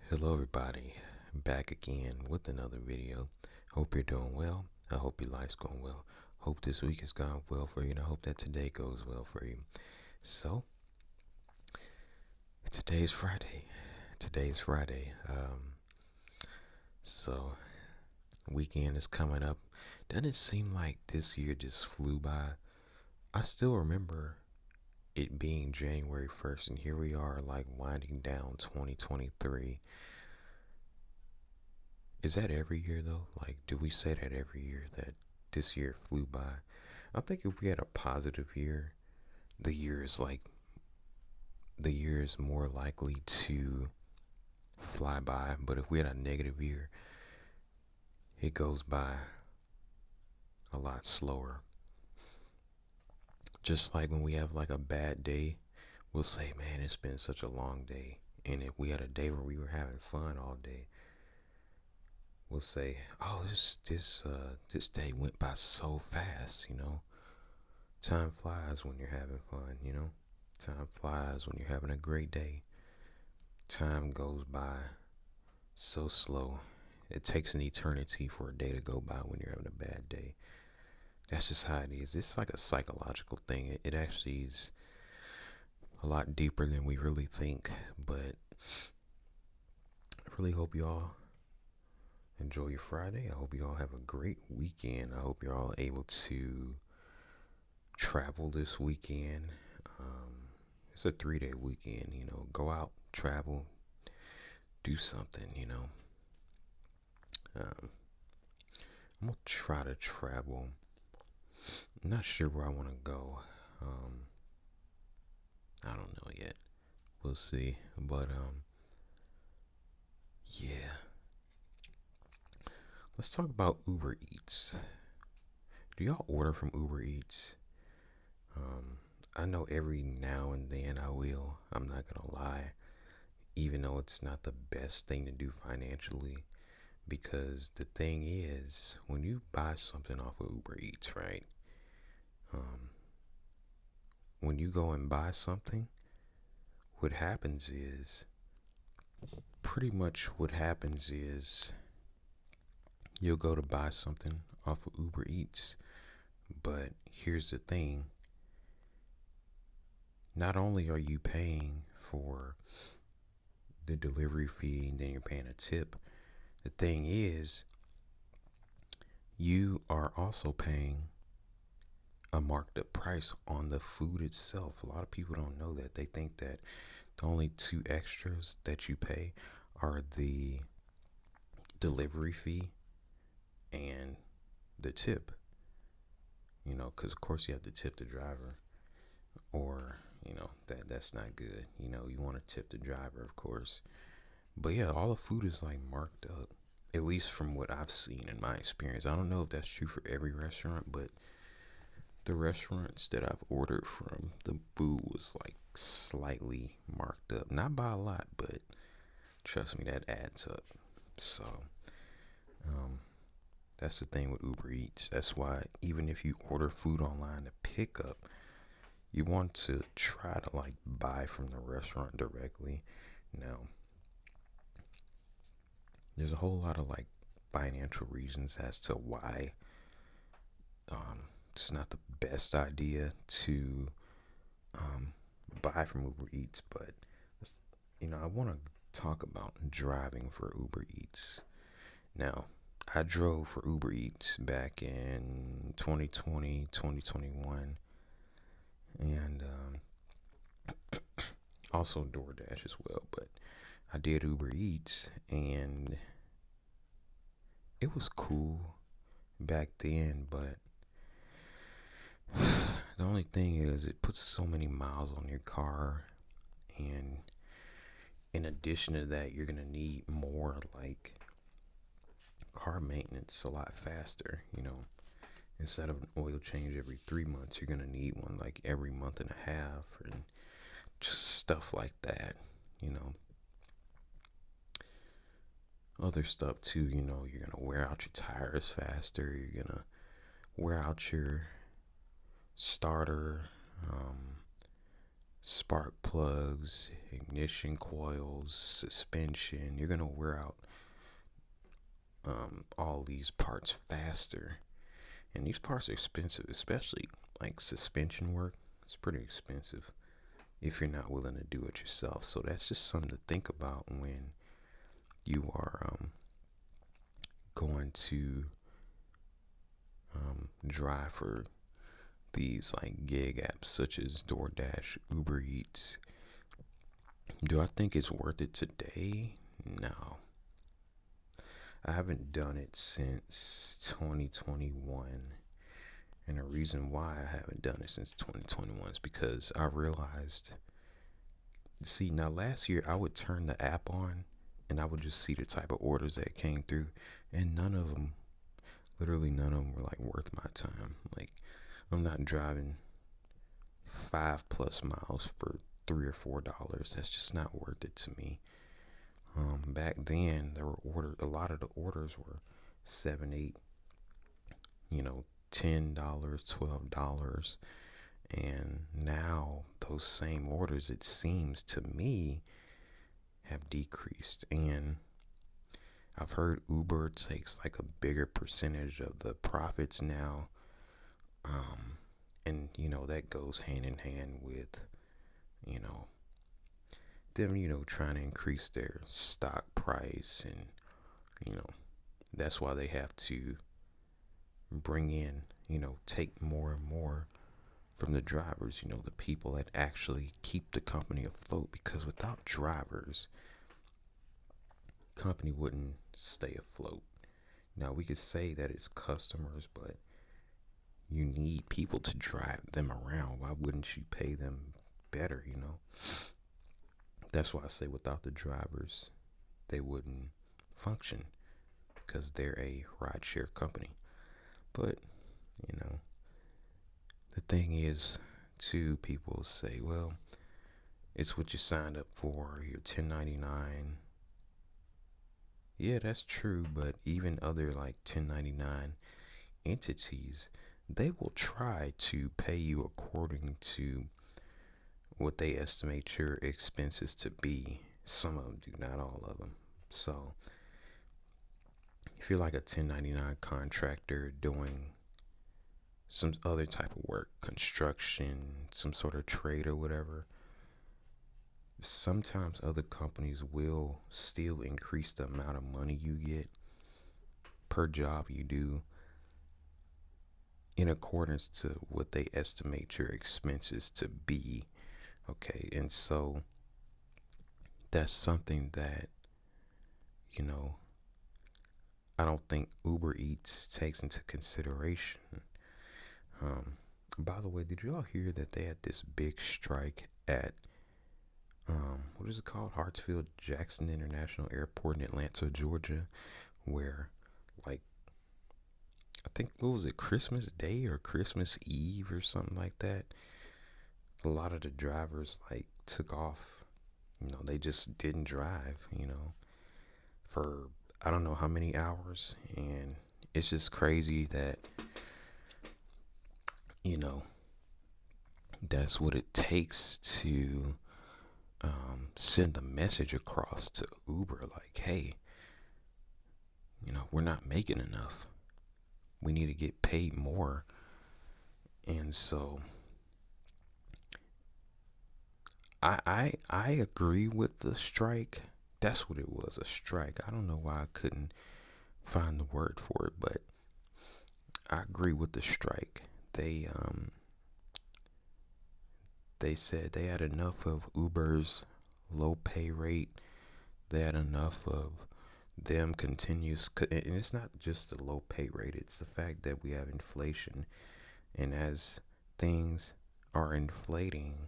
Hello everybody, back again with another video. Hope you're doing well. I hope your life's going well. Hope this week has gone well for you, and I hope that today goes well for you. So, today's Friday. Today's Friday. So weekend is coming up. Doesn't it seem like this year just flew by? I still remember it being January 1st, and here we are, like winding down 2023. Is that every year though? Like, do we say that every year that this year flew by? I think if we had a positive year, the year is like the year is more likely to fly by. But if we had a negative year, it goes by a lot slower. Just like when we have like a bad day, we'll say, "Man, it's been such a long day." And if we had a day where we were having fun all day, we'll say, "Oh, this day went by so fast." Time flies when you're having fun. Time flies when you're having a great day. Time goes by so slow. It takes an eternity for a day to go by when you're having a bad day. That's just how it is. It's like a psychological thing. It actually is a lot deeper than we really think. But I really hope you all enjoy your Friday. I hope you all have a great weekend. I hope you're all able to travel this weekend. It's a 3-day weekend, go out, travel, do something. I'm gonna try to travel. I'm not sure where I want to go. I don't know yet. We'll see. But yeah. Let's talk about Uber Eats. Do y'all order from Uber Eats? Um, I know every now and then I will. I'm not gonna lie. Even though it's not the best thing to do financially, because the thing is, when you buy something off of Uber Eats, right? Um, when you go and buy something, what happens is, pretty much what happens is, you'll go to buy something off of Uber Eats, but here's the thing. Not only are you paying for the delivery fee and then you're paying a tip, the thing is, you are also paying a marked up price on the food itself. A lot of people don't know that. They think that the only two extras that you pay are the delivery fee and the tip. Because of course you have to tip the driver, or that's not good. You want to tip the driver, of course. But yeah, all the food is like marked up. At least from what I've seen in my experience. I don't know if that's true for every restaurant, but the restaurants that I've ordered from, the food was like slightly marked up. Not by a lot, but trust me, that adds up. So, um, that's the thing with Uber Eats. That's why even if you order food online to pick up, you want to try to like buy from the restaurant directly. Now, there's a whole lot of like financial reasons as to why it's not the best idea to um, buy from Uber Eats, but I want to talk about driving for Uber Eats. Now, I drove for Uber Eats back in 2020, 2021, and also DoorDash as well. But I did Uber Eats, and it was cool back then, but the only thing is it puts so many miles on your car, and in addition to that, you're gonna need more like car maintenance a lot faster. Instead of an oil change every 3 months, you're gonna need one like every month and a half, and just stuff like that. you know Other stuff too. You're gonna wear out your tires faster, you're gonna wear out your starter. um spark plugs, ignition coils, suspension. You're gonna wear out all these parts faster, and these parts are expensive, especially like suspension work. It's pretty expensive if you're not willing to do it yourself. So that's just something to think about when you are going to drive for these like gig apps such as DoorDash, Uber Eats. Do I think it's worth it today? No. I haven't done it since 2021. And the reason why I haven't done it since 2021 is because I realized, see, now last year I would turn the app on and I would just see the type of orders that came through, and none of them, literally none of them were like worth my time. Like, I'm not driving 5+ miles for $3 or $4. That's just not worth it to me. Back then, there were a lot of the orders were 7, 8, $10, $12, and now those same orders, it seems to me, have decreased. And I've heard Uber takes like a bigger percentage of the profits now. And that goes hand in hand with you know them trying to increase their stock price, and that's why they have to bring in take more and more from the drivers, the people that actually keep the company afloat, because without drivers, company wouldn't stay afloat. Now we could say that it's customers, but you need people to drive them around. Why wouldn't you pay them better? That's why I say without the drivers, they wouldn't function, because they're a rideshare company. But the thing is, too, people say, well, it's what you signed up for, your 1099. Yeah, that's true, but even other like 1099 entities, they will try to pay you according to what they estimate your expenses to be. Some of them do, not all of them. So if you're like a 1099 contractor doing some other type of work, construction, some sort of trade or whatever, sometimes other companies will still increase the amount of money you get per job you do in accordance to what they estimate your expenses to be. Okay, and so that's something that, you know, I don't think Uber Eats takes into consideration. Um, by the way, did you all hear that they had this big strike at what is it called? Hartsfield Jackson International Airport in Atlanta, Georgia, where like I think what was it, Christmas Day or Christmas Eve or something like that. A lot of the drivers like took off. They just didn't drive, for I don't know how many hours, and it's just crazy that you know that's what it takes to send a message across to Uber like, hey, we're not making enough. We need to get paid more. And so I agree with the strike. That's what it was, a strike. I don't know why I couldn't find the word for it, but I agree with the strike. They said they had enough of Uber's low pay rate. They had enough of them continues, and it's not just the low pay rate, it's the fact that we have inflation, and as things are inflating,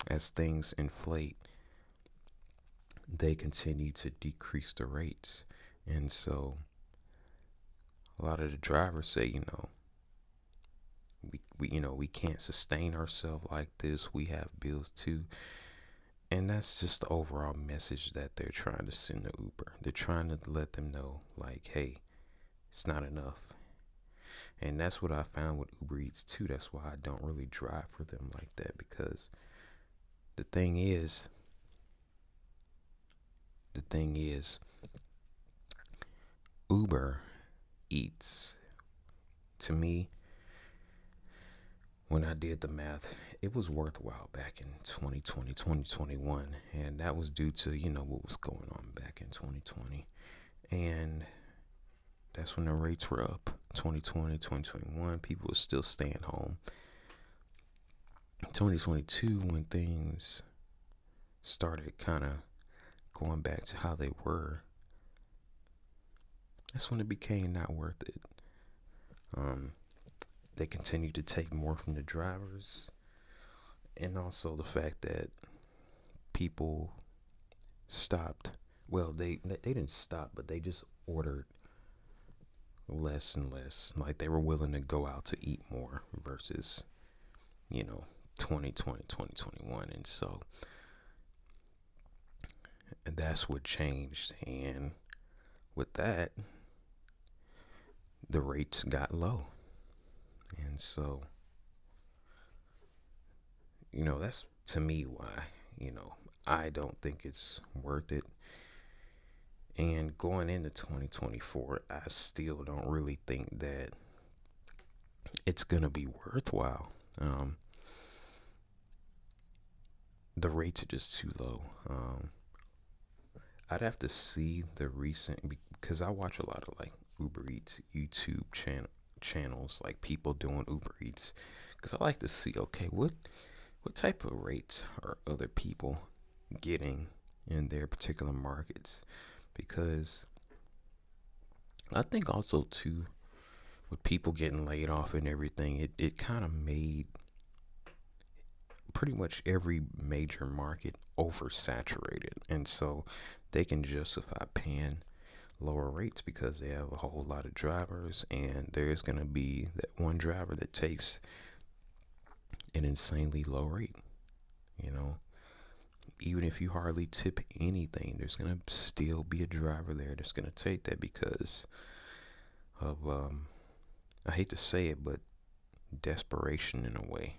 as things inflate, they continue to decrease the rates. And so a lot of the drivers say, we can't sustain ourselves like this. We have bills too. And that's just the overall message that they're trying to send to Uber. They're trying to let them know, like, hey, it's not enough. And that's what I found with Uber Eats too. That's why I don't really drive for them like that, because the thing is, the thing is, Uber Eats, to me, when I did the math, it was worthwhile back in 2020, 2021. And that was due to, what was going on back in 2020. And that's when the rates were up. 2020, 2021, people were still staying home. 2022, when things started kind of going back to how they were, that's when it became not worth it. Um, they continued to take more from the drivers, and also the fact that people stopped. Well, they didn't stop, but they just ordered less and less. Like, they were willing to go out to eat more versus, you know, 2020, 2021. And so that's what changed. And with that, the rates got low. And so, that's to me why, I don't think it's worth it. And going into 2024, I still don't really think that it's going to be worthwhile. The rates are just too low. I'd have to see the recent, because I watch a lot of like Uber Eats YouTube channels, like people doing Uber Eats, because I like to see, okay, what type of rates are other people getting in their particular markets? Because I think also too, with people getting laid off and everything, it kind of made pretty much every major market oversaturated. And so they can justify paying lower rates because they have a whole lot of drivers, and there's going to be that one driver that takes an insanely low rate. You know, even if you hardly tip anything, there's going to still be a driver there that's going to take that because of, I hate to say it, but desperation in a way.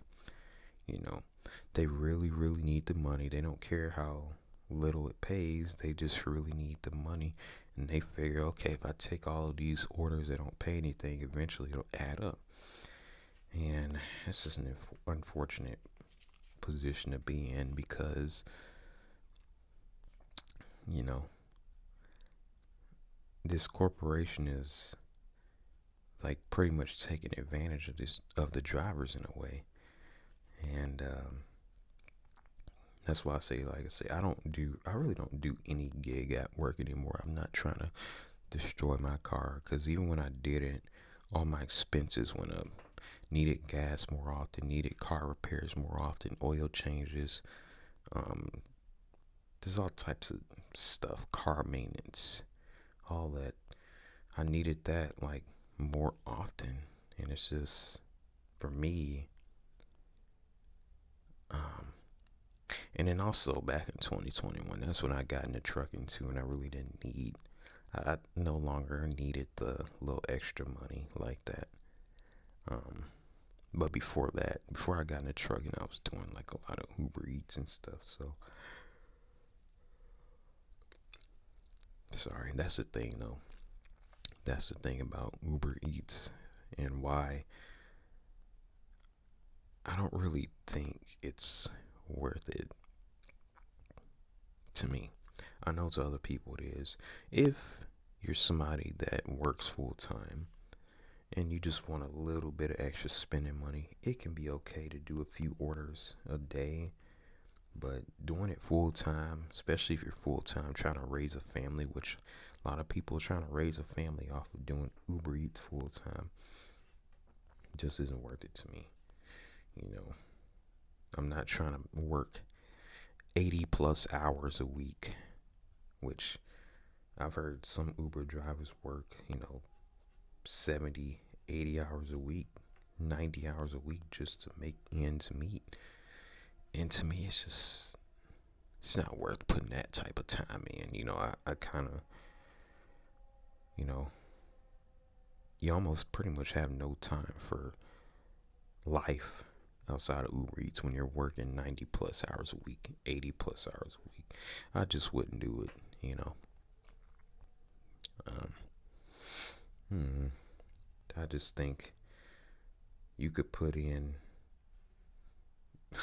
You know, they really, really need the money. They don't care how little it pays. They just really need the money. And they figure, okay, if I take all of these orders that don't pay anything, eventually it'll add up. And it's just an unfortunate position to be in because, you know, this corporation is like pretty much taking advantage of the drivers in a way. And that's why I say, I really don't do any gig at work anymore. I'm not trying to destroy my car, because even when I did it, all my expenses went up. Needed gas more often, needed car repairs more often, oil changes. Um, there's all types of stuff, car maintenance, all that. I needed that like more often, and it's just for me. Um, and then also back in 2021, that's when I got into trucking too, and I really didn't need. I no longer needed the little extra money like that. Um, but before that, before I got into trucking, I was doing like a lot of Uber Eats and stuff. So sorry, that's the thing though. That's the thing about Uber Eats and why I don't really think it's worth it to me. I know to other people it is. If you're somebody that works full time and you just want a little bit of extra spending money, it can be okay to do a few orders a day. But doing it full time, especially if you're full time trying to raise a family, which a lot of people are trying to raise a family off of doing Uber Eats full time, just isn't worth it to me. You know, I'm not trying to work 80 plus hours a week, which I've heard some Uber drivers work, 70, 80 hours a week, 90 hours a week just to make ends meet. And to me, it's not worth putting that type of time in. I kind of, you know, you almost pretty much have no time for life outside of Uber Eats when you're working 90 plus hours a week, 80 plus hours a week. I just wouldn't do it, you know. Um, hmm, I just think you could put in,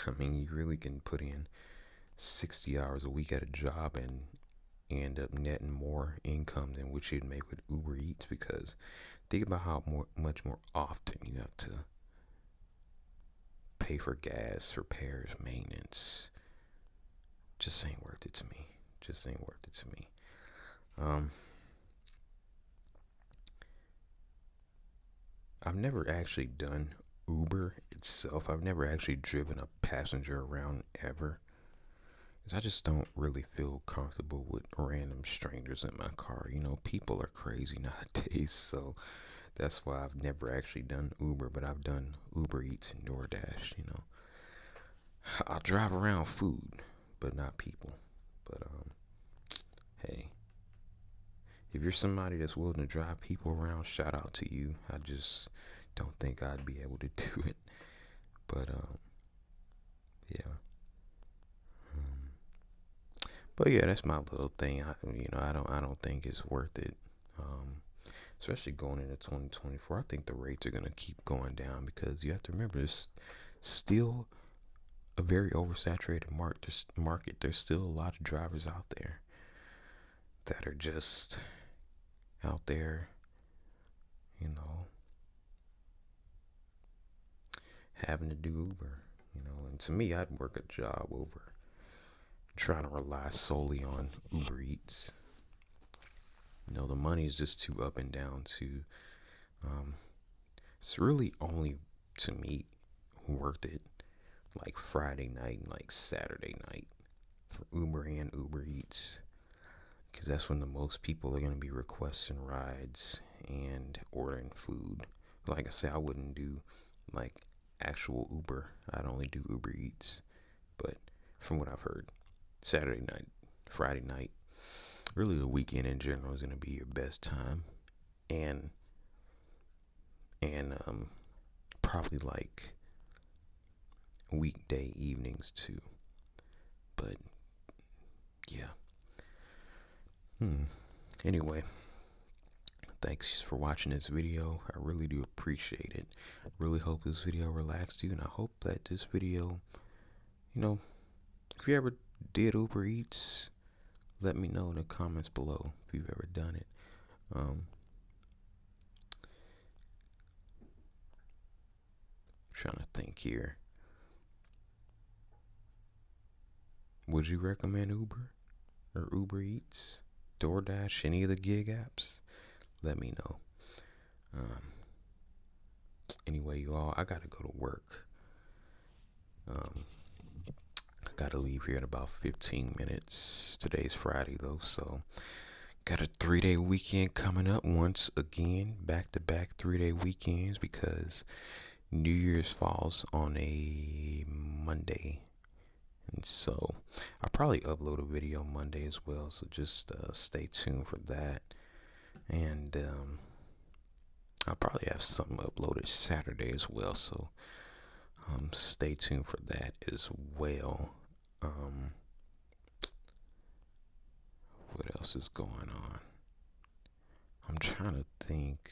I mean, you really can put in 60 hours a week at a job and end up netting more income than what you'd make with Uber Eats, because think about how much more often you have to pay for gas, repairs, maintenance. Just ain't worth it to me. Just ain't worth it to me. Um, I've never actually done Uber itself. I've never actually driven a passenger around ever. Because I just don't really feel comfortable with random strangers in my car. You know, people are crazy nowadays, so that's why I've never actually done Uber, but I've done Uber Eats and DoorDash, you know. I'll drive around food, but not people. But hey, if you're somebody that's willing to drive people around, shout out to you. I just don't think I'd be able to do it. But yeah. Um, but yeah, that's my little thing. I don't think it's worth it. Um, Especially going into 2024. I think the rates are gonna keep going down because you have to remember it's still a very oversaturated market. There's still a lot of drivers out there that are just out there, you know, having to do Uber. You know, and to me, I'd work a job over trying to rely solely on Uber Eats. You know, the money is just too up and down to. Um, it's really only to me worth it like Friday night and like Saturday night for Uber and Uber Eats, because that's when the most people are going to be requesting rides and ordering food. Like I say, I wouldn't do like actual Uber. I'd only do Uber Eats. But from what I've heard, Saturday night, Friday night, really the weekend in general is going to be your best time, and and probably like weekday evenings too. But yeah. Hmm. Anyway, thanks for watching this video. I really do appreciate it. Really hope this video relaxed you, and I hope that this video, you know, if you ever did Uber Eats, let me know in the comments below if you've ever done it. Um, Trying to think here. Would you recommend Uber or Uber Eats, DoorDash, any of the gig apps? Let me know. Um, anyway, you all, I gotta go to work. Um, I gotta leave here in about 15 minutes. Today's Friday though, so got a 3-day weekend coming up once again, back to back 3-day weekends because New Year's falls on a Monday. And so I'll probably upload a video Monday as well, so just stay tuned for that. And I'll probably have something uploaded Saturday as well, so stay tuned for that as well. Um, what else is going on? I'm trying to think.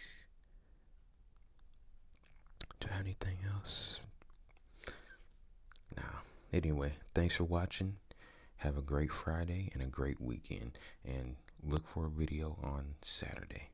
Do I have anything else? Nah. Anyway, thanks for watching. Have a great Friday and a great weekend. And look for a video on Saturday.